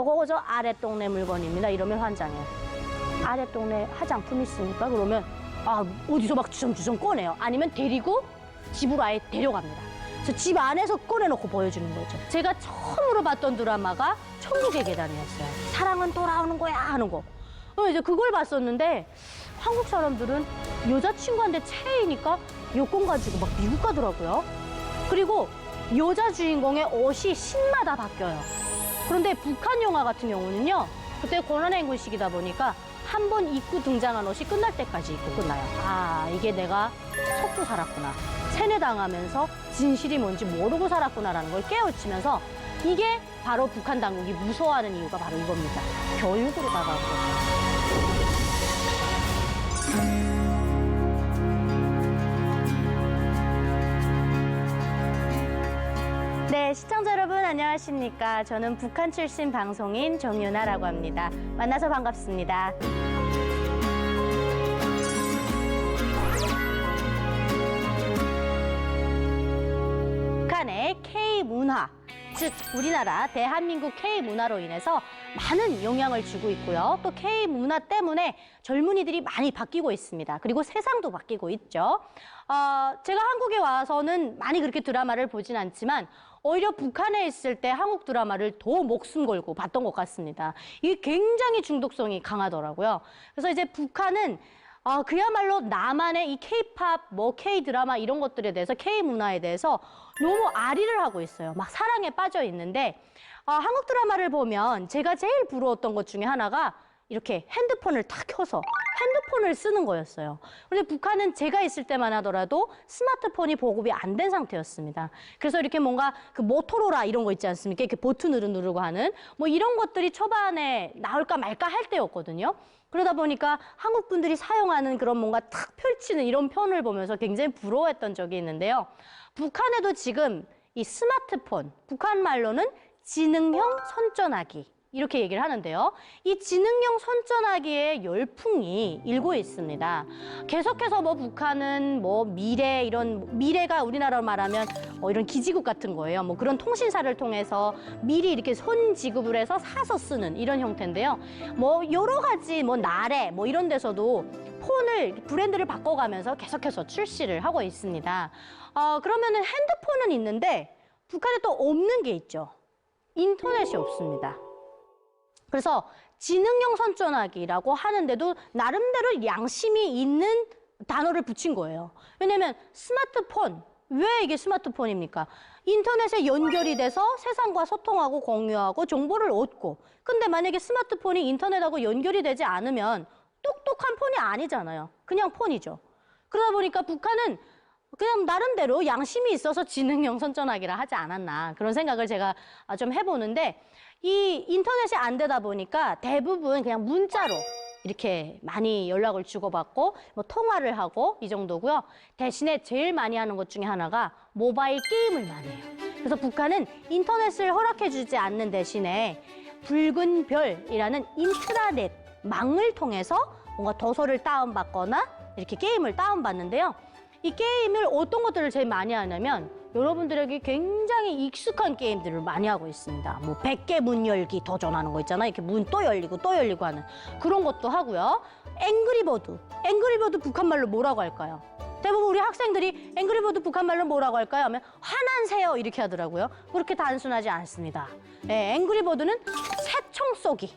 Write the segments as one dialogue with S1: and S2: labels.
S1: 요거 저 아래 동네 물건입니다. 이러면 환장해요. 아래 동네 화장품 있습니까? 그러면 아 어디서 막 주섬주섬 꺼내요. 아니면 데리고 집으로 아예 데려갑니다. 그래서 집 안에서 꺼내놓고 보여주는 거죠. 제가 처음으로 봤던 드라마가 천국의 계단이었어요. 사랑은 돌아오는 거야 하는 거. 이제 그걸 봤었는데 한국 사람들은 여자친구한테 체이니까 여권 가지고 막 미국 가더라고요. 그리고 여자 주인공의 옷이 신마다 바뀌어요. 그런데 북한 영화 같은 경우는요. 그때 고난의 시기다 보니까 한 번 입고 등장한 옷이 끝날 때까지 입고 끝나요. 아, 이게 내가 속고 살았구나. 세뇌당하면서 진실이 뭔지 모르고 살았구나라는 걸 깨우치면서 이게 바로 북한 당국이 무서워하는 이유가 바로 이겁니다. 교육으로 다가온 거죠. 네, 시청자 여러분 안녕하십니까. 저는 북한 출신 방송인 정유나라고 합니다. 만나서 반갑습니다. 북한의 K문화, 즉 우리나라 대한민국 K문화로 인해서 많은 영향을 주고 있고요. 또 K문화 때문에 젊은이들이 많이 바뀌고 있습니다. 그리고 세상도 바뀌고 있죠. 제가 한국에 와서는 많이 그렇게 드라마를 보진 않지만 오히려 북한에 있을 때 한국 드라마를 더 목숨 걸고 봤던 것 같습니다. 이게 굉장히 중독성이 강하더라고요. 그래서 이제 북한은 그야말로 나만의 이 K-팝, 뭐 K-드라마 이런 것들에 대해서 K-문화에 대해서 너무 아리를 하고 있어요. 막 사랑에 빠져 있는데 한국 드라마를 보면 제가 제일 부러웠던 것 중에 하나가 이렇게 핸드폰을 탁 켜서 핸드폰을 쓰는 거였어요. 그런데 북한은 제가 있을 때만 하더라도 스마트폰이 보급이 안 된 상태였습니다. 그래서 이렇게 뭔가 그 모토로라 이런 거 있지 않습니까? 이렇게 버튼으로 누르고 하는 뭐 이런 것들이 초반에 나올까 말까 할 때였거든요. 그러다 보니까 한국 분들이 사용하는 그런 뭔가 탁 펼치는 이런 편을 보면서 굉장히 부러워했던 적이 있는데요. 북한에도 지금 이 스마트폰, 북한 말로는 지능형 손전화기 이렇게 얘기를 하는데요. 이 지능형 손전화기의 열풍이 일고 있습니다. 계속해서 뭐 북한은 뭐 미래가 우리나라로 말하면 이런 기지국 같은 거예요. 뭐 그런 통신사를 통해서 미리 이렇게 손 지급을 해서 사서 쓰는 이런 형태인데요. 뭐 여러 가지 뭐 나래 뭐 이런 데서도 폰을 브랜드를 바꿔가면서 계속해서 출시를 하고 있습니다. 그러면은 핸드폰은 있는데 북한에 또 없는 게 있죠. 인터넷이 없습니다. 그래서 지능형 손전화기라고 하는데도 나름대로 양심이 있는 단어를 붙인 거예요. 왜냐면 스마트폰, 왜 이게 스마트폰입니까? 인터넷에 연결이 돼서 세상과 소통하고 공유하고 정보를 얻고, 근데 만약에 스마트폰이 인터넷하고 연결이 되지 않으면 똑똑한 폰이 아니잖아요. 그냥 폰이죠. 그러다 보니까 북한은 그냥 나름대로 양심이 있어서 지능형 손전화기라 하지 않았나 그런 생각을 제가 좀 해보는데, 이 인터넷이 안 되다 보니까 대부분 그냥 문자로 이렇게 많이 연락을 주고받고 뭐 통화를 하고 이 정도고요. 대신에 제일 많이 하는 것 중에 하나가 모바일 게임을 많이 해요. 그래서 북한은 인터넷을 허락해주지 않는 대신에 붉은 별이라는 인트라넷 망을 통해서 뭔가 도서를 다운받거나 이렇게 게임을 다운받는데요. 이 게임을 어떤 것들을 제일 많이 하냐면 여러분들에게 굉장히 익숙한 게임들을 많이 하고 있습니다. 뭐 100개 문 열기 도전하는 거 있잖아요. 이렇게 문 또 열리고 또 열리고 하는 그런 것도 하고요. 앵그리버드 북한말로 뭐라고 할까요? 대부분 우리 학생들이 앵그리버드 북한말로 뭐라고 할까요? 하면 화난새요 이렇게 하더라고요. 그렇게 단순하지 않습니다. 네, 앵그리버드는 새총 쏘기.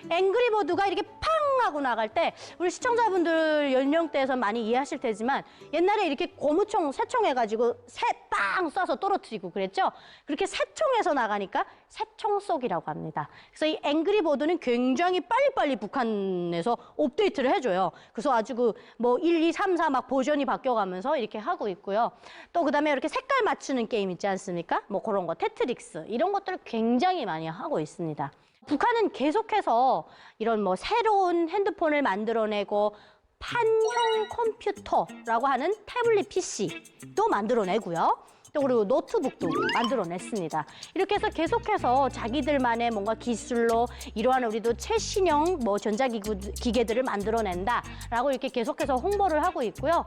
S1: 앵그리버드가 이렇게 팡 하고 나갈 때 우리 시청자분들 연령대에서 많이 이해하실 테지만 옛날에 이렇게 고무총, 새총 해가지고 새 빵 쏴서 떨어뜨리고 그랬죠? 그렇게 새총에서 나가니까 새총 쏘기라고 합니다. 그래서 이 앵그리버드는 굉장히 빨리빨리 북한에서 업데이트를 해줘요. 그래서 아주 뭐 1, 2, 3, 4 막 버전이 바뀌어가면서 이렇게 하고 있고요. 또 그다음에 이렇게 색깔 맞추는 게임 있지 않습니까? 뭐 그런 거, 테트릭스 이런 것들을 굉장히 많이 하고 있습니다. 북한은 계속해서 이런 뭐 새로운 핸드폰을 만들어내고 판형 컴퓨터라고 하는 태블릿 PC도 만들어내고요. 또 그리고 노트북도 만들어냈습니다. 이렇게 해서 계속해서 자기들만의 뭔가 기술로 이러한 우리도 최신형 뭐 전자기계들을 만들어낸다라고 이렇게 계속해서 홍보를 하고 있고요.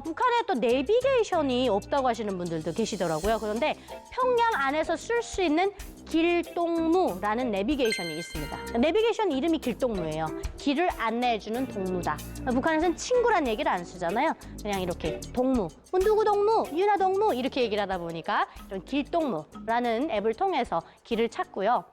S1: 북한에 또 내비게이션이 없다고 하시는 분들도 계시더라고요. 그런데 평양 안에서 쓸 수 있는 길동무라는 내비게이션이 있습니다. 내비게이션 이름이 길동무예요. 길을 안내해주는 동무다. 북한에서는 친구란 얘기를 안 쓰잖아요. 그냥 이렇게 동무, 누구 동무, 유나 동무 이렇게 얘기를 하다 보니까 이런 길동무라는 앱을 통해서 길을 찾고요.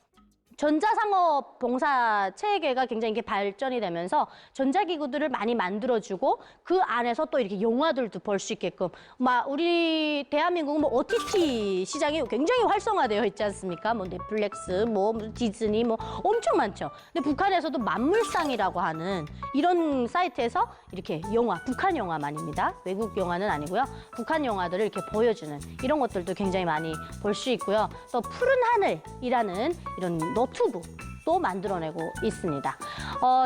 S1: 전자상업 봉사 체계가 굉장히 이렇게 발전이 되면서 전자기구들을 많이 만들어주고 그 안에서 또 이렇게 영화들도 볼 수 있게끔 막 우리 대한민국은 뭐 OTT 시장이 굉장히 활성화되어 있지 않습니까? 뭐 넷플릭스, 뭐 디즈니 뭐 엄청 많죠. 근데 북한에서도 만물상이라고 하는 이런 사이트에서 이렇게 영화, 북한 영화만입니다. 외국 영화는 아니고요. 북한 영화들을 이렇게 보여주는 이런 것들도 굉장히 많이 볼 수 있고요. 또 푸른 하늘이라는 이런 노트북도 만들어내고 있습니다.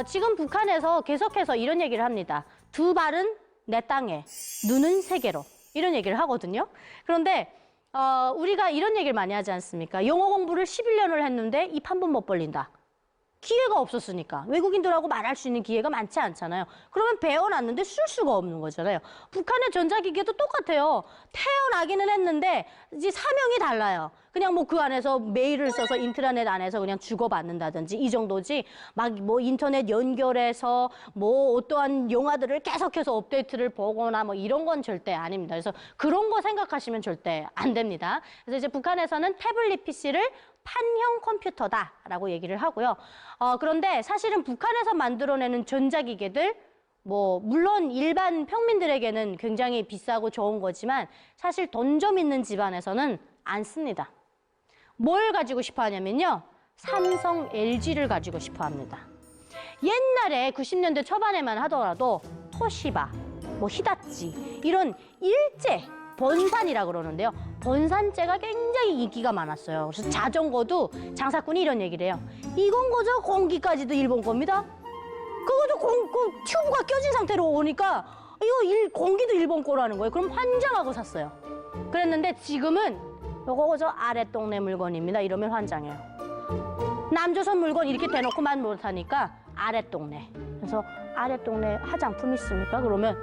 S1: 지금 북한에서 계속해서 이런 얘기를 합니다. 두 발은 내 땅에, 눈은 세계로 이런 얘기를 하거든요. 그런데 우리가 이런 얘기를 많이 하지 않습니까? 영어 공부를 11년을 했는데 입 한 번 못 벌린다. 기회가 없었으니까. 외국인들하고 말할 수 있는 기회가 많지 않잖아요. 그러면 배워놨는데 쓸 수가 없는 거잖아요. 북한의 전자기기도 똑같아요. 태어나기는 했는데 이제 사명이 달라요. 그냥 뭐 그 안에서 메일을 써서 인트라넷 안에서 그냥 주고받는다든지 이 정도지 막 뭐 인터넷 연결해서 뭐 어떠한 영화들을 계속해서 업데이트를 보거나 뭐 이런 건 절대 아닙니다. 그래서 그런 거 생각하시면 절대 안 됩니다. 그래서 이제 북한에서는 태블릿 PC를 판형 컴퓨터다라고 얘기를 하고요. 그런데 사실은 북한에서 만들어내는 전자기계들 뭐 물론 일반 평민들에게는 굉장히 비싸고 좋은 거지만 사실 돈 좀 있는 집안에서는 안 씁니다. 뭘 가지고 싶어 하냐면요. 삼성, LG를 가지고 싶어 합니다. 옛날에 90년대 초반에만 하더라도 토시바, 뭐 히다치 이런 일제 번산이라고 그러는데요. 번산제가 굉장히 인기가 많았어요. 그래서 자전거도 장사꾼이 이런 얘기를 해요. 이건 거저 공기까지도 일본 겁니다. 그것도 튜브가 껴진 상태로 오니까 이거 공기도 일본 거라는 거예요. 그럼 환장하고 샀어요. 그랬는데 지금은 요거 거저 아랫동네 물건입니다. 이러면 환장해요. 남조선 물건 이렇게 대놓고만 못하니까 아랫동네. 그래서 아랫동네 화장품 있습니까? 그러면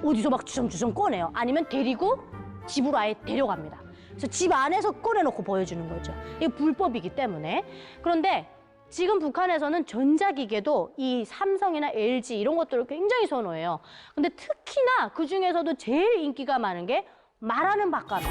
S1: 어디서 막 주섬주섬 꺼내요. 아니면 데리고 집으로 아예 데려갑니다. 그래서 집 안에서 꺼내놓고 보여주는 거죠. 이게 불법이기 때문에. 그런데 지금 북한에서는 전자기계도 이 삼성이나 LG 이런 것들을 굉장히 선호해요. 근데 특히나 그중에서도 제일 인기가 많은 게 말하는 바까마.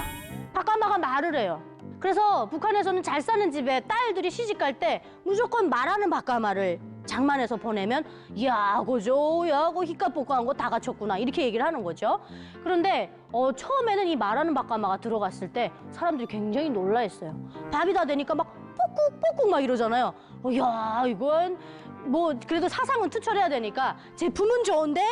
S1: 바까마가 말을 해요. 그래서 북한에서는 잘 사는 집에 딸들이 시집갈 때 무조건 말하는 바까마를 장만해서 보내면 야, 그죠? 야, 그 히카포크한 거 다 갖췄구나. 이렇게 얘기를 하는 거죠. 그런데 처음에는 이 말하는 바까마가 들어갔을 때 사람들이 굉장히 놀라했어요. 밥이 다 되니까 막 뽁꾹뽁꾹 막 이러잖아요. 야, 이건 뭐 그래도 사상은 투철해야 되니까 제품은 좋은데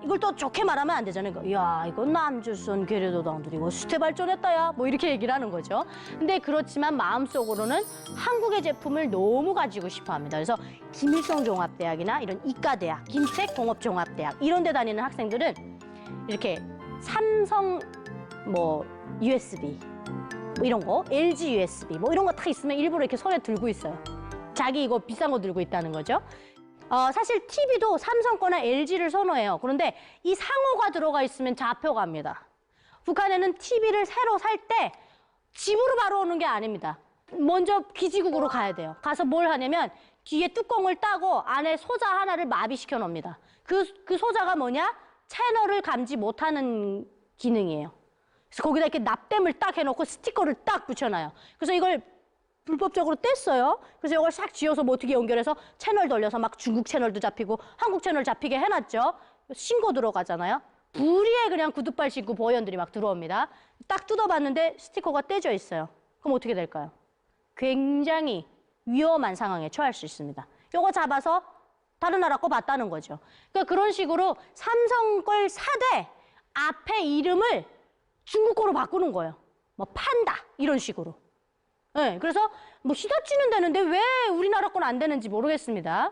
S1: 이걸 또 좋게 말하면 안 되잖아요. 야, 이건 남조선 괴뢰도당들이 뭐 수태 발전했다, 야. 뭐 이렇게 얘기를 하는 거죠. 근데 그렇지만 마음속으로는 한국의 제품을 너무 가지고 싶어 합니다. 그래서 김일성 종합대학이나 이런 이과대학, 김택공업종합대학 이런 데 다니는 학생들은 이렇게 삼성 뭐 USB 뭐 이런 거, LG USB 뭐 이런 거 다 있으면 일부러 이렇게 손에 들고 있어요. 자기 이거 비싼 거 들고 있다는 거죠. 사실 TV도 삼성 거나 LG를 선호해요. 그런데 이 상호가 들어가 있으면 잡혀갑니다. 북한에는 TV를 새로 살 때 집으로 바로 오는 게 아닙니다. 먼저 기지국으로 가야 돼요. 가서 뭘 하냐면 뒤에 뚜껑을 따고 안에 소자 하나를 마비시켜 놓습니다. 그 소자가 뭐냐? 채널을 감지 못하는 기능이에요. 그래서 거기다 이렇게 납땜을 딱 해놓고 스티커를 딱 붙여놔요. 그래서 이걸 불법적으로 뗐어요. 그래서 이걸 싹 쥐어서 뭐 어떻게 연결해서 채널 돌려서 막 중국 채널도 잡히고 한국 채널 잡히게 해놨죠. 신고 들어가잖아요. 불의에 그냥 구두발 신고 보연들이 막 들어옵니다. 딱 뜯어봤는데 스티커가 떼져 있어요. 그럼 어떻게 될까요? 굉장히 위험한 상황에 처할 수 있습니다. 요거 잡아서 다른 나라 거 봤다는 거죠. 그러니까 그런 식으로 삼성 걸 사되 앞에 이름을 중국 거로 바꾸는 거예요. 뭐 판다 이런 식으로. 네, 그래서 뭐 히다치는 되는데 왜 우리나라 건 안 되는지 모르겠습니다.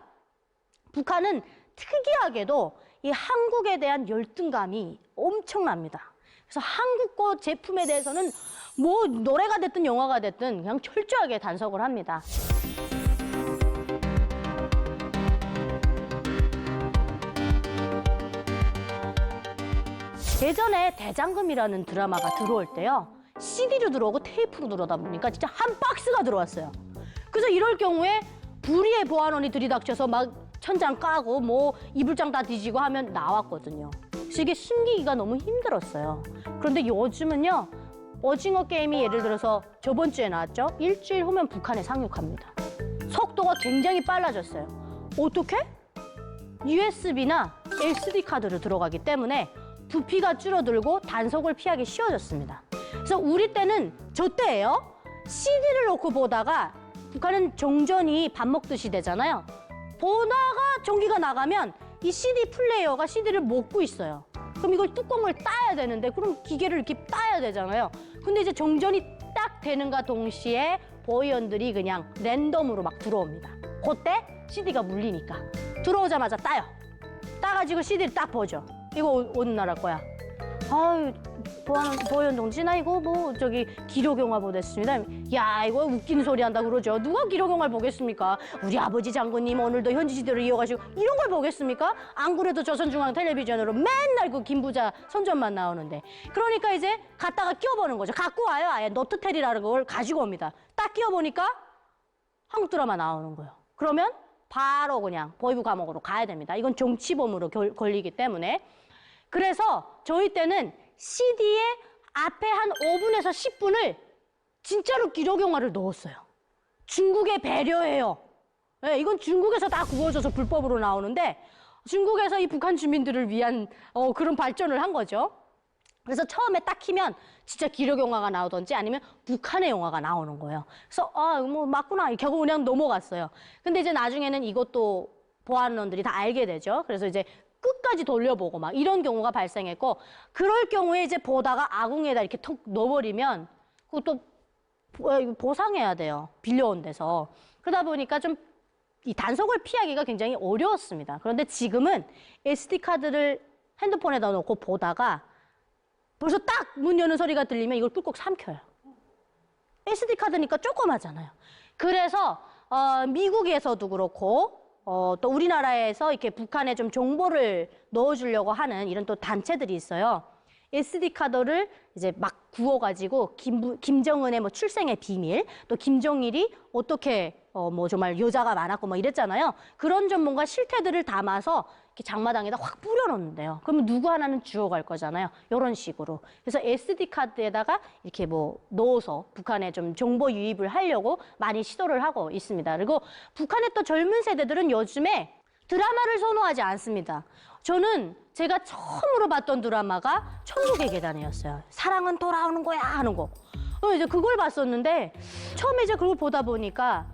S1: 북한은 특이하게도 이 한국에 대한 열등감이 엄청납니다. 그래서 한국 거 제품에 대해서는 뭐 노래가 됐든 영화가 됐든 그냥 철저하게 단속을 합니다. 예전에 대장금이라는 드라마가 들어올 때요. CD로 들어오고 테이프로 들어오다 보니까 진짜 한 박스가 들어왔어요. 그래서 이럴 경우에 불의의 보안원이 들이닥쳐서 막 천장 까고 뭐 이불장 다 뒤지고 하면 나왔거든요. 그래서 이게 숨기기가 너무 힘들었어요. 그런데 요즘은요. 오징어 게임이 예를 들어서 저번 주에 나왔죠. 일주일 후면 북한에 상륙합니다. 속도가 굉장히 빨라졌어요. 어떻게? USB나 SD 카드로 들어가기 때문에 부피가 줄어들고 단속을 피하기 쉬워졌습니다. 그래서 우리 때는 저 때예요. CD를 놓고 보다가 북한은 종전이 밥 먹듯이 되잖아요. 보다가 전기가 나가면 이 CD 플레이어가 CD를 먹고 있어요. 그럼 이걸 뚜껑을 따야 되는데 그럼 기계를 이렇게 따야 되잖아요. 근데 이제 정전이 딱 되는가 동시에 보이원들이 그냥 랜덤으로 막 들어옵니다. 그때 CD가 물리니까 들어오자마자 따요. 따가지고 CD를 딱 보죠. 이거 어느 나라 거야? 아유, 보이원 동지 나 이거 뭐 저기 기록영화 보겠습니다. 야 이거 웃기는 소리 한다 그러죠. 누가 기록영화를 보겠습니까? 우리 아버지 장군님 오늘도 현지시대로 이어가시고 이런 걸 보겠습니까? 안 그래도 조선중앙 텔레비전으로 맨날 그 김부자 선전만 나오는데. 그러니까 이제 갖다가 끼워보는 거죠. 갖고 와요. 아예 노트텔이라는 걸 가지고 옵니다. 딱 끼워보니까 한국 드라마 나오는 거예요. 그러면 바로 그냥 보이부 감옥으로 가야 됩니다. 이건 정치범으로 걸리기 때문에. 그래서 저희 때는 CD에 앞에 한 5분에서 10분을 진짜로 기록영화를 넣었어요. 중국의 배려예요. 네, 이건 중국에서 다 구워져서 불법으로 나오는데 중국에서 이 북한 주민들을 위한 그런 발전을 한 거죠. 그래서 처음에 딱 키면 진짜 기록영화가 나오던지 아니면 북한의 영화가 나오는 거예요. 그래서 뭐 맞구나 이렇게 하고 그냥 넘어갔어요. 근데 이제 나중에는 이것도 보안원들이 다 알게 되죠. 그래서 이제 끝까지 돌려보고 막 이런 경우가 발생했고 그럴 경우에 이제 보다가 아궁이에다 이렇게 톡 넣어버리면 그것도 보상해야 돼요. 빌려온 데서. 그러다 보니까 좀 이 단속을 피하기가 굉장히 어려웠습니다. 그런데 지금은 SD카드를 핸드폰에다 놓고 보다가 벌써 딱 문 여는 소리가 들리면 이걸 꿀꺽 삼켜요. SD카드니까 조그마잖아요. 그래서 미국에서도 그렇고 또 우리나라에서 이렇게 북한에 좀 정보를 넣어주려고 하는 이런 또 단체들이 있어요. SD카드를 이제 막 구워가지고 김정은의 뭐 출생의 비밀, 또 김정일이 어떻게 뭐 정말 여자가 많았고 뭐 이랬잖아요. 그런 좀 뭔가 실태들을 담아서 이렇게 장마당에다 확 뿌려놓는데요. 그러면 누구 하나는 주워갈 거잖아요. 이런 식으로. 그래서 SD카드에다가 이렇게 뭐 넣어서 북한에 좀 정보 유입을 하려고 많이 시도를 하고 있습니다. 그리고 북한의 또 젊은 세대들은 요즘에 드라마를 선호하지 않습니다. 저는 제가 처음으로 봤던 드라마가 천국의 계단이었어요. 사랑은 돌아오는 거야 하는 거. 이제 그걸 봤었는데 처음에 이제 그걸 보다 보니까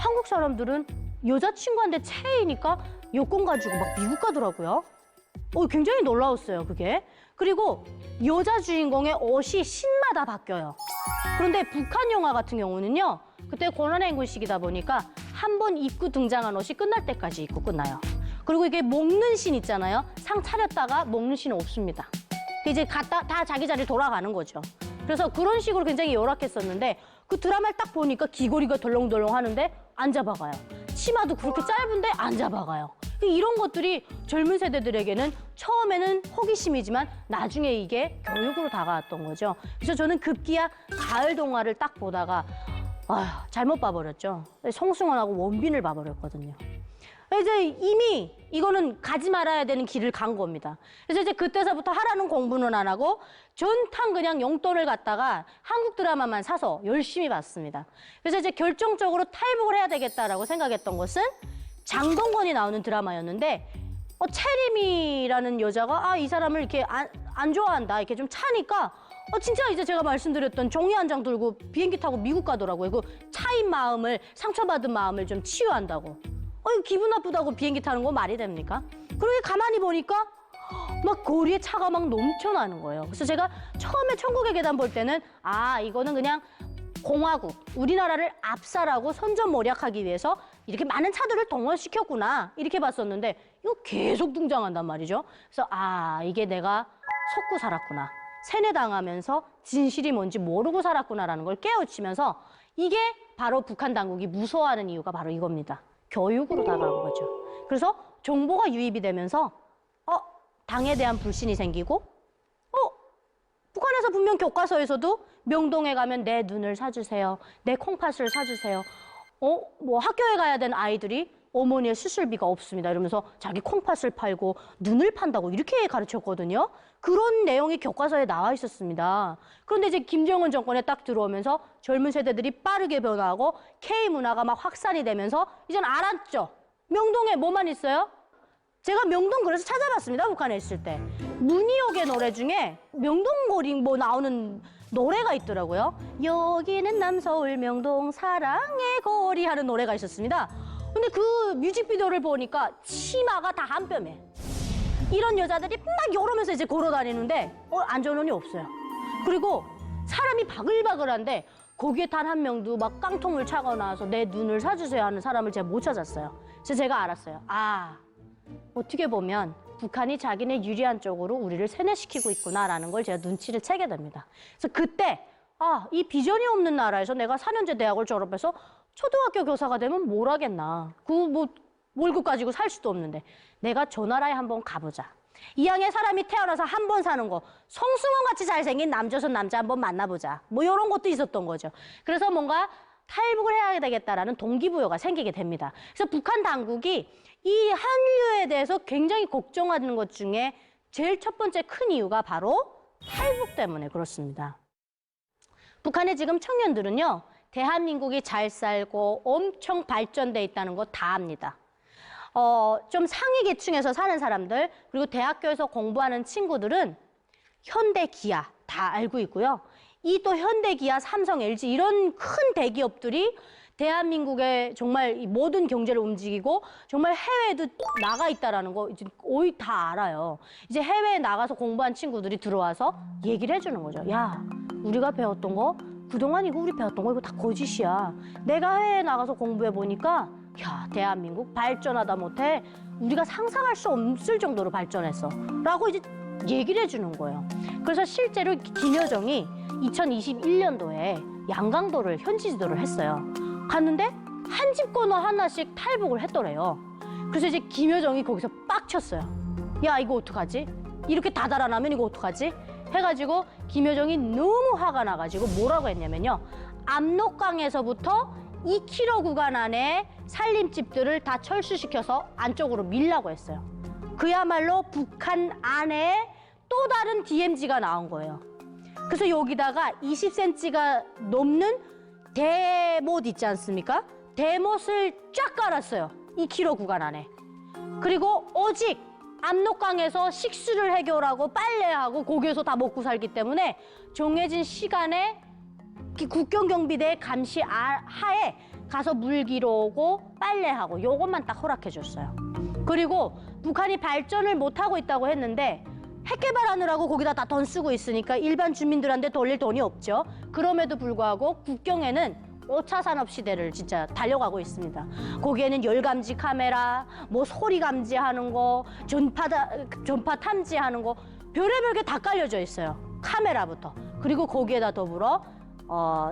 S1: 한국 사람들은 여자친구한테 체이니까 여권 가지고 막 미국 가더라고요. 굉장히 놀라웠어요, 그게. 그리고 여자 주인공의 옷이 신마다 바뀌어요. 그런데 북한 영화 같은 경우는요, 그때 고난의 시기다 보니까 한 번 입고 등장한 옷이 끝날 때까지 입고 끝나요. 그리고 이게 먹는 씬 있잖아요. 상 차렸다가 먹는 씬은 없습니다. 이제 다 자기 자리 돌아가는 거죠. 그래서 그런 식으로 굉장히 열악했었는데 그 드라마를 딱 보니까 귀걸이가 덜렁덜렁 하는데 안 잡아가요. 치마도 그렇게 짧은데 안 잡아가요. 이런 것들이 젊은 세대들에게는 처음에는 호기심이지만 나중에 이게 교육으로 다가왔던 거죠. 그래서 저는 급기야 가을 동화를 딱 보다가 잘못 봐버렸죠. 송승헌하고 원빈을 봐버렸거든요. 이제 이미 이거는 가지 말아야 되는 길을 간 겁니다. 그래서 이제 그때서부터 하라는 공부는 안 하고 전탕 그냥 용돈을 갖다가 한국 드라마만 사서 열심히 봤습니다. 그래서 이제 결정적으로 탈북을 해야 되겠다라고 생각했던 것은 장동건이 나오는 드라마였는데 채림이라는 여자가 이 사람을 이렇게 안 좋아한다 이렇게 좀 차니까 진짜 이제 제가 말씀드렸던 종이 한 장 들고 비행기 타고 미국 가더라고요. 그 차인 마음을 상처받은 마음을 좀 치유한다고. 기분 나쁘다고 비행기 타는 거 말이 됩니까? 그러게 가만히 보니까 막 거리에 차가 막 넘쳐나는 거예요. 그래서 제가 처음에 천국의 계단 볼 때는 이거는 그냥 공화국, 우리나라를 압살하고 선전모략하기 위해서 이렇게 많은 차들을 동원시켰구나 이렇게 봤었는데 이거 계속 등장한단 말이죠. 그래서 이게 내가 속고 살았구나. 세뇌당하면서 진실이 뭔지 모르고 살았구나라는 걸 깨우치면서 이게 바로 북한 당국이 무서워하는 이유가 바로 이겁니다. 교육으로 다가온 거죠. 그래서 정보가 유입이 되면서 당에 대한 불신이 생기고 북한에서 분명 교과서에서도 명동에 가면 내 눈을 사주세요. 내 콩팥을 사주세요. 뭐 학교에 가야 되는 아이들이 어머니의 수술비가 없습니다. 이러면서 자기 콩팥을 팔고 눈을 판다고 이렇게 가르쳤거든요. 그런 내용이 교과서에 나와 있었습니다. 그런데 이제 김정은 정권에 딱 들어오면서 젊은 세대들이 빠르게 변화하고 K문화가 막 확산이 되면서 이젠 알았죠. 명동에 뭐만 있어요? 제가 명동 그래서 찾아봤습니다. 북한에 있을 때. 문희옥의 노래 중에 명동거리 뭐 나오는 노래가 있더라고요. 여기는 남서울 명동 사랑의 거리 하는 노래가 있었습니다. 근데 그 뮤직비디오를 보니까 치마가 다 한 뼘에. 이런 여자들이 막 이러면서 이제 걸어다니는데 안전원이 없어요. 그리고 사람이 바글바글한데 거기에 단 한 명도 막 깡통을 차고 나와서 내 눈을 사주세요 하는 사람을 제가 못 찾았어요. 그래서 제가 알았어요. 어떻게 보면 북한이 자기네 유리한 쪽으로 우리를 세뇌시키고 있구나라는 걸 제가 눈치를 채게 됩니다. 그래서 그때 이 비전이 없는 나라에서 내가 4년제 대학을 졸업해서 초등학교 교사가 되면 뭘 하겠나. 뭐 월급 가지고 살 수도 없는데 내가 저 나라에 한번 가보자. 이왕에 사람이 태어나서 한 번 사는 거 성승원같이 잘생긴 남조선 남자 한번 만나보자. 뭐 이런 것도 있었던 거죠. 그래서 뭔가 탈북을 해야 되겠다라는 동기부여가 생기게 됩니다. 그래서 북한 당국이 이 한류에 대해서 굉장히 걱정하는 것 중에 제일 첫 번째 큰 이유가 바로 탈북 때문에 그렇습니다. 북한의 지금 청년들은요. 대한민국이 잘 살고 엄청 발전돼 있다는 거 다 압니다. 좀 상위 계층에서 사는 사람들 그리고 대학교에서 공부하는 친구들은 현대, 기아 다 알고 있고요. 이 또 현대, 기아, 삼성, LG 이런 큰 대기업들이 대한민국의 정말 이 모든 경제를 움직이고 정말 해외에도 나가 있다라는 거 이제 거의 다 알아요. 이제 해외에 나가서 공부한 친구들이 들어와서 얘기를 해주는 거죠. 야, 우리가 배웠던 거 그동안 이거 우리 배웠던 거 이거 다 거짓이야. 내가 해외에 나가서 공부해 보니까 야, 대한민국 발전하다 못해 우리가 상상할 수 없을 정도로 발전했어. 라고 이제 얘기를 해주는 거예요. 그래서 실제로 김여정이 2021년도에 양강도를 현지 지도를 했어요. 갔는데 한 집 건너 하나씩 탈북을 했더래요. 그래서 이제 김여정이 거기서 빡쳤어요. 야, 이거 어떡하지? 이렇게 다 달아나면 이거 어떡하지? 해가지고 김여정이 너무 화가 나가지고 뭐라고 했냐면요. 압록강에서부터 2km 구간 안에 살림집들을 다 철수시켜서 안쪽으로 밀라고 했어요. 그야말로 북한 안에 또 다른 DMZ가 나온 거예요. 그래서 여기다가 20cm가 넘는 대못 있지 않습니까? 대못을 쫙 깔았어요. 2km 구간 안에. 그리고 오직 압록강에서 식수를 해결하고 빨래하고 거기에서 다 먹고 살기 때문에 정해진 시간에 국경경비대 감시 하에 가서 물 길어오고 빨래하고 요것만 딱 허락해 줬어요. 그리고 북한이 발전을 못하고 있다고 했는데 핵 개발하느라고 거기다 다 돈 쓰고 있으니까 일반 주민들한테 돌릴 돈이 없죠. 그럼에도 불구하고 국경에는 5차 산업 시대를 진짜 달려가고 있습니다. 거기에는 열 감지 카메라, 뭐 소리 감지하는 거, 전파 탐지하는 거 별의별 게 다 깔려져 있어요. 카메라부터. 그리고 거기에다 더불어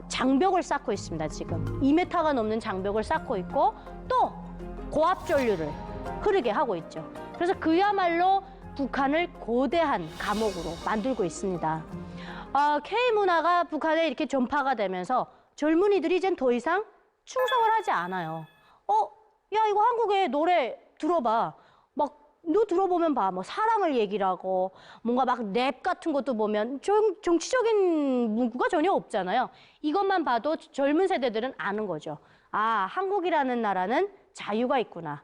S1: 장벽을 쌓고 있습니다. 지금 2m가 넘는 장벽을 쌓고 있고 또 고압 전류를 흐르게 하고 있죠. 그래서 그야말로 북한을 거대한 감옥으로 만들고 있습니다. K문화가 북한에 이렇게 전파가 되면서 젊은이들이 이젠 더 이상 충성을 하지 않아요. 야, 이거 한국의 노래 들어봐. 막 너 들어보면 봐. 뭐 사랑을 얘기를 하고 뭔가 막 랩 같은 것도 보면 정치적인 문구가 전혀 없잖아요. 이것만 봐도 젊은 세대들은 아는 거죠. 한국이라는 나라는 자유가 있구나.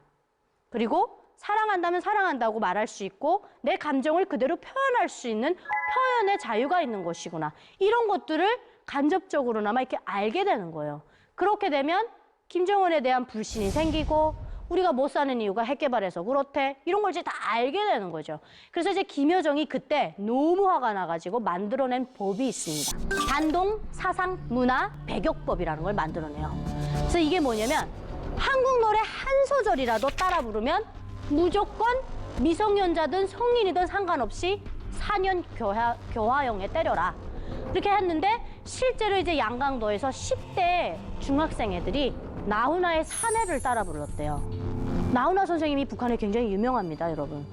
S1: 그리고 사랑한다면 사랑한다고 말할 수 있고 내 감정을 그대로 표현할 수 있는 표현의 자유가 있는 것이구나. 이런 것들을 간접적으로나마 이렇게 알게 되는 거예요. 그렇게 되면 김정은에 대한 불신이 생기고 우리가 못 사는 이유가 핵 개발해서 그렇대. 이런 걸 이제 다 알게 되는 거죠. 그래서 이제 김여정이 그때 너무 화가 나가지고 만들어낸 법이 있습니다. 단동 사상 문화 배격법이라는 걸 만들어내요. 그래서 이게 뭐냐면 한국 노래 한 소절이라도 따라 부르면 무조건 미성년자든 성인이든 상관없이 4년 교화형에 때려라. 이렇게 했는데 실제로 이제 양강도에서 10대 중학생 애들이 나훈아의 사내를 따라 불렀대요. 나훈아 선생님이 북한에 굉장히 유명합니다, 여러분.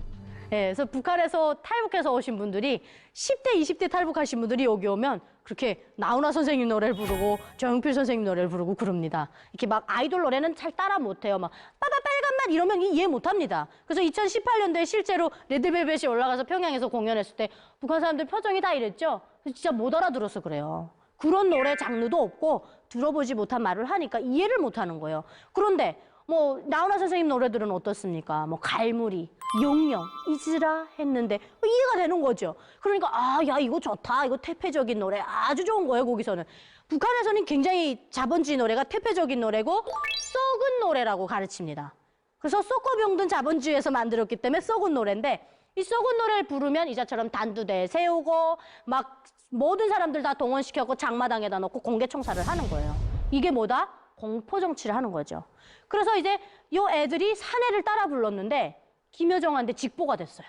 S1: 예, 그래서 북한에서 탈북해서 오신 분들이 10대, 20대 탈북하신 분들이 여기 오면 그렇게 나훈아 선생님 노래를 부르고 정용필 선생님 노래를 부르고 그럽니다. 이렇게 막 아이돌 노래는 잘 따라 못해요. 막 빠바 빨간맛 이러면 이해 못합니다. 그래서 2018년도에 실제로 레드벨벳이 올라가서 평양에서 공연했을 때 북한 사람들 표정이 다 이랬죠. 진짜 못 알아들어서 그래요. 그런 노래 장르도 없고 들어보지 못한 말을 하니까 이해를 못하는 거예요. 그런데 뭐 나훈아 선생님 노래들은 어떻습니까? 뭐 갈무리, 용령, 잊으라 했는데 이해가 되는 거죠. 그러니까 아, 야 이거 좋다. 이거 퇴폐적인 노래 아주 좋은 거예요. 거기서는. 북한에서는 굉장히 자본주의 노래가 퇴폐적인 노래고 썩은 노래라고 가르칩니다. 그래서 썩고 병든 자본주의에서 만들었기 때문에 썩은 노래인데 이 썩은 노래를 부르면 이자처럼 단두대 세우고 막 모든 사람들 다 동원시켜서 장마당에다 놓고 공개 청사를 하는 거예요. 이게 뭐다? 공포 정치를 하는 거죠. 그래서 이제 요 애들이 사내를 따라 불렀는데 김여정한테 직보가 됐어요.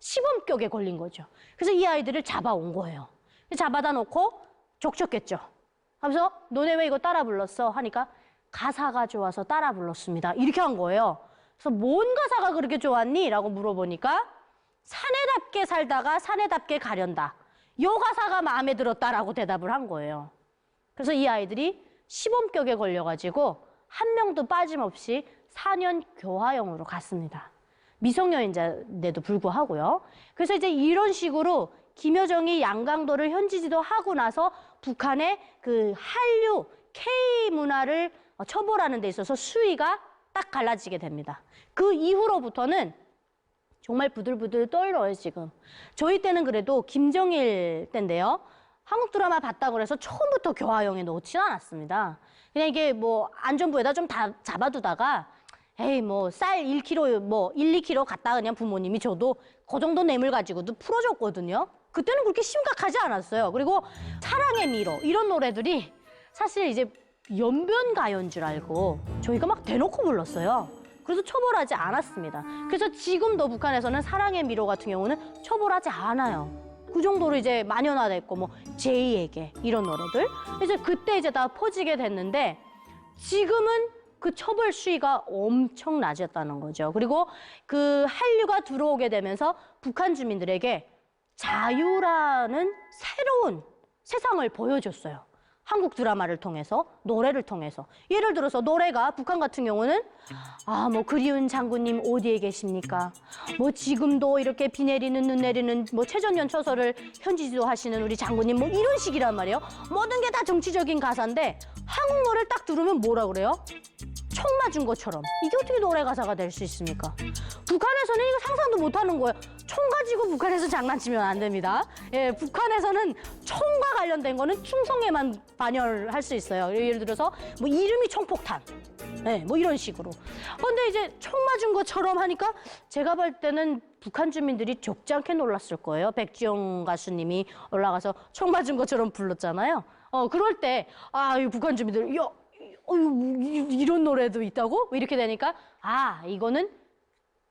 S1: 시범격에 걸린 거죠. 그래서 이 아이들을 잡아온 거예요. 잡아다 놓고 족쳤겠죠. 하면서 너네 왜 이거 따라 불렀어? 하니까 가사가 좋아서 따라 불렀습니다. 이렇게 한 거예요. 그래서 뭔 가사가 그렇게 좋았니? 라고 물어보니까 사내답게 살다가 사내답게 가련다. 요 가사가 마음에 들었다라고 대답을 한 거예요. 그래서 이 아이들이 시범격에 걸려가지고 한 명도 빠짐없이 4년 교화형으로 갔습니다. 미성년자인데도 불구하고요. 그래서 이제 이런 식으로 김여정이 양강도를 현지지도 하고 나서 북한의 그 한류 K 문화를 처벌하는 데 있어서 수위가 딱 갈라지게 됩니다. 그 이후로부터는 정말 부들부들 떨려요, 지금. 저희 때는 그래도 김정일 때인데요. 한국 드라마 봤다고 해서 처음부터 교화형에 넣지는 않았습니다. 그냥 이게 뭐 안전부에다 좀 다 잡아두다가 에이 뭐 쌀 1kg 뭐 1, 2kg 갖다 그냥 부모님이 줘도 그 정도 뇌물 가지고도 풀어줬거든요. 그때는 그렇게 심각하지 않았어요. 그리고 사랑의 미로 이런 노래들이 사실 이제 연변가요인 줄 알고 저희가 막 대놓고 불렀어요. 그래서 처벌하지 않았습니다. 그래서 지금도 북한에서는 사랑의 미로 같은 경우는 처벌하지 않아요. 그 정도로 이제 만연화됐고 뭐 제이에게 이런 노래들 이제 그때 이제 다 퍼지게 됐는데 지금은 그 처벌 수위가 엄청 낮았다는 거죠. 그리고 그 한류가 들어오게 되면서 북한 주민들에게 자유라는 새로운 세상을 보여줬어요. 한국 드라마를 통해서, 노래를 통해서. 예를 들어서 노래가 북한 같은 경우는 아, 뭐 그리운 장군님 어디에 계십니까? 뭐 지금도 이렇게 비 내리는 눈 내리는 뭐 최전년 초서를 현지지도 하시는 우리 장군님 뭐 이런 식이란 말이에요. 모든 게 다 정치적인 가사인데 한국 노래를 딱 들으면 뭐라 그래요? 총 맞은 것처럼. 이게 어떻게 노래 가사가 될 수 있습니까? 북한에서는 이거 상상도 못하는 거예요. 총 가지고 북한에서 장난치면 안 됩니다. 예, 북한에서는 총과 관련된 거는 충성에만 반열할 수 있어요. 예를 들어서 뭐 이름이 총폭탄. 네, 뭐 이런 식으로. 근데 이제 총 맞은 것처럼 하니까 제가 볼 때는 북한 주민들이 적지 않게 놀랐을 거예요. 백지영 가수님이 올라가서 총 맞은 것처럼 불렀잖아요. 그럴 때, 아, 이 북한 주민들, 야, 이런 노래도 있다고? 이렇게 되니까, 아, 이거는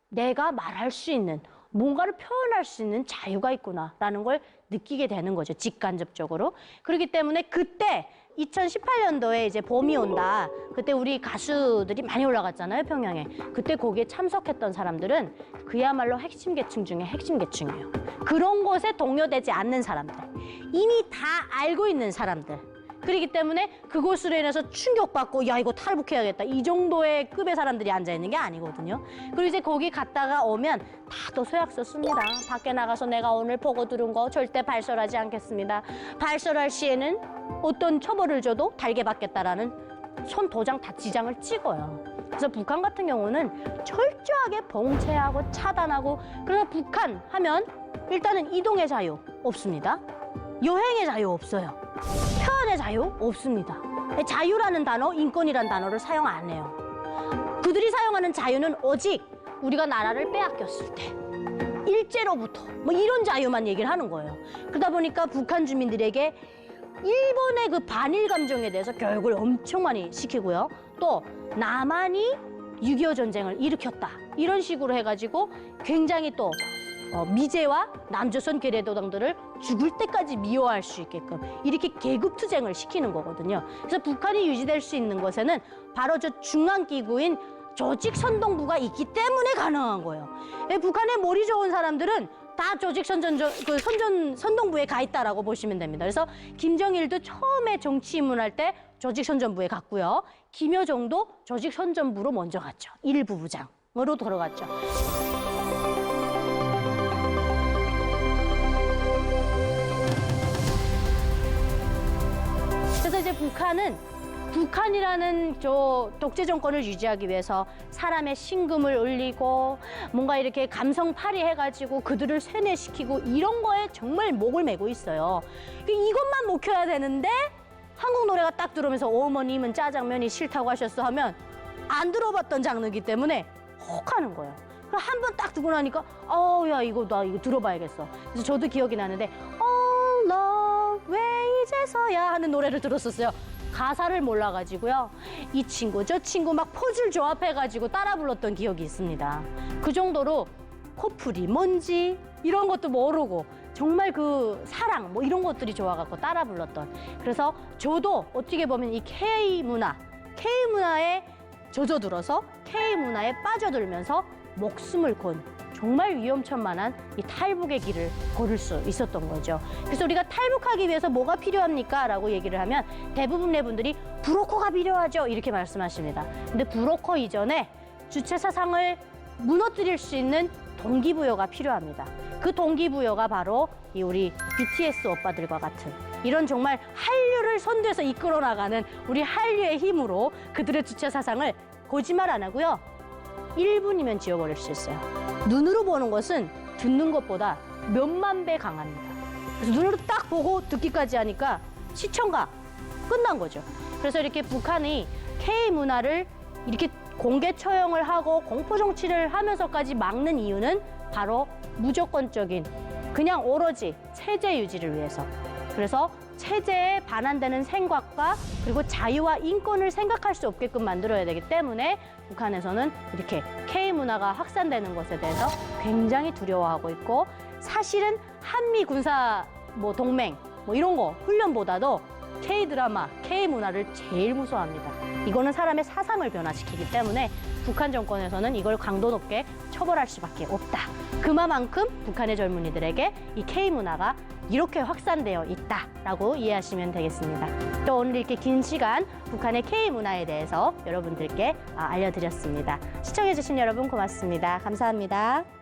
S1: 내가 말할 수 있는, 뭔가를 표현할 수 있는 자유가 있구나라는 걸 느끼게 되는 거죠. 직간접적으로. 그렇기 때문에 그때 2018년도에 이제 봄이 온다. 그때 우리 가수들이 많이 올라갔잖아요, 평양에. 그때 거기에 참석했던 사람들은 그야말로 핵심 계층 중에 핵심 계층이에요. 그런 곳에 동요되지 않는 사람들. 이미 다 알고 있는 사람들. 그렇기 때문에 그것으로 인해서 충격받고 야 이거 탈북해야겠다 이 정도의 급의 사람들이 앉아있는 게 아니거든요. 그리고 이제 거기 갔다가 오면 다또 소약서 씁니다. 밖에 나가서 내가 오늘 보고 들은 거 절대 발설하지 않겠습니다. 발설할 시에는 어떤 처벌을 줘도 달게 받겠다라는 손 도장 다 지장을 찍어요. 그래서 북한 같은 경우는 철저하게 봉쇄하고 차단하고 그래서 북한 하면 일단은 이동의 자유 없습니다. 여행의 자유 없어요. 표현의 자유 없습니다. 자유라는 단어, 인권이라는 단어를 사용 안 해요. 그들이 사용하는 자유는 오직 우리가 나라를 빼앗겼을 때 일제로부터 뭐 이런 자유만 얘기를 하는 거예요. 그러다 보니까 북한 주민들에게 일본의 그 반일 감정에 대해서 교육을 엄청 많이 시키고요. 또 남한이 6.25 전쟁을 일으켰다. 이런 식으로 해가지고 굉장히 또 미제와 남조선 괴뢰도당들을 죽을 때까지 미워할 수 있게끔 이렇게 계급투쟁을 시키는 거거든요. 그래서 북한이 유지될 수 있는 것에는 바로 저 중앙기구인 조직선동부가 있기 때문에 가능한 거예요. 북한의 머리 좋은 사람들은 다 조직선동부에 가 있다라고 보시면 됩니다. 그래서 김정일도 처음에 정치 입문할 때 조직선전부에 갔고요. 김여정도 조직선전부로 먼저 갔죠. 일부 부장으로 들어갔죠. 그래서 이제 북한이라는 저 독재 정권을 유지하기 위해서 사람의 신금을 울리고 뭔가 이렇게 감성팔이 해가지고 그들을 세뇌시키고 이런 거에 정말 목을 메고 있어요. 이것만 묵혀야 되는데 한국 노래가 딱 들어오면서 어머님은 짜장면이 싫다고 하셨어 하면 안 들어봤던 장르이기 때문에 혹하는 거예요. 한 번 딱 듣고 나니까 야 이거 나 이거 들어봐야겠어. 그래서 저도 기억이 나는데 Oh love 왜 이제서야 하는 노래를 들었었어요. 가사를 몰라가지고요. 이 친구 저 친구 막 포즈를 조합해가지고 따라 불렀던 기억이 있습니다. 그 정도로 코뿔이 뭔지 이런 것도 모르고 정말 그 사랑 뭐 이런 것들이 좋아갖고 따라 불렀던. 그래서 저도 어떻게 보면 이 K문화에 젖어들어서 K문화에 빠져들면서 목숨을 건 정말 위험천만한 이 탈북의 길을 걸을 수 있었던 거죠. 그래서 우리가 탈북하기 위해서 뭐가 필요합니까? 라고 얘기를 하면 대부분의 분들이 브로커가 필요하죠. 이렇게 말씀하십니다. 근데 브로커 이전에 주체 사상을 무너뜨릴 수 있는 동기부여가 필요합니다. 그 동기부여가 바로 이 우리 BTS 오빠들과 같은 이런 정말 한류를 선두에서 이끌어 나가는 우리 한류의 힘으로 그들의 주체 사상을 거짓말 안 하고요. 1분이면 지워버릴 수 있어요. 눈으로 보는 것은 듣는 것보다 몇만 배 강합니다. 그래서 눈으로 딱 보고 듣기까지 하니까 시청각 끝난 거죠. 그래서 이렇게 북한이 K문화를 이렇게 공개 처형을 하고 공포 정치를 하면서까지 막는 이유는 바로 무조건적인 그냥 오로지 체제 유지를 위해서. 그래서 체제에 반환되는 생각과 그리고 자유와 인권을 생각할 수 없게끔 만들어야 되기 때문에 북한에서는 이렇게 K문화가 확산되는 것에 대해서 굉장히 두려워하고 있고 사실은 한미 군사 동맹 이런 거 훈련보다도 K드라마, K문화를 제일 무서워합니다. 이거는 사람의 사상을 변화시키기 때문에 북한 정권에서는 이걸 강도 높게 처벌할 수밖에 없다. 그만큼 북한의 젊은이들에게 이 K문화가 이렇게 확산되어 있다라고 이해하시면 되겠습니다. 또 오늘 이렇게 긴 시간 북한의 K문화에 대해서 여러분들께 알려드렸습니다. 시청해주신 여러분 고맙습니다. 감사합니다.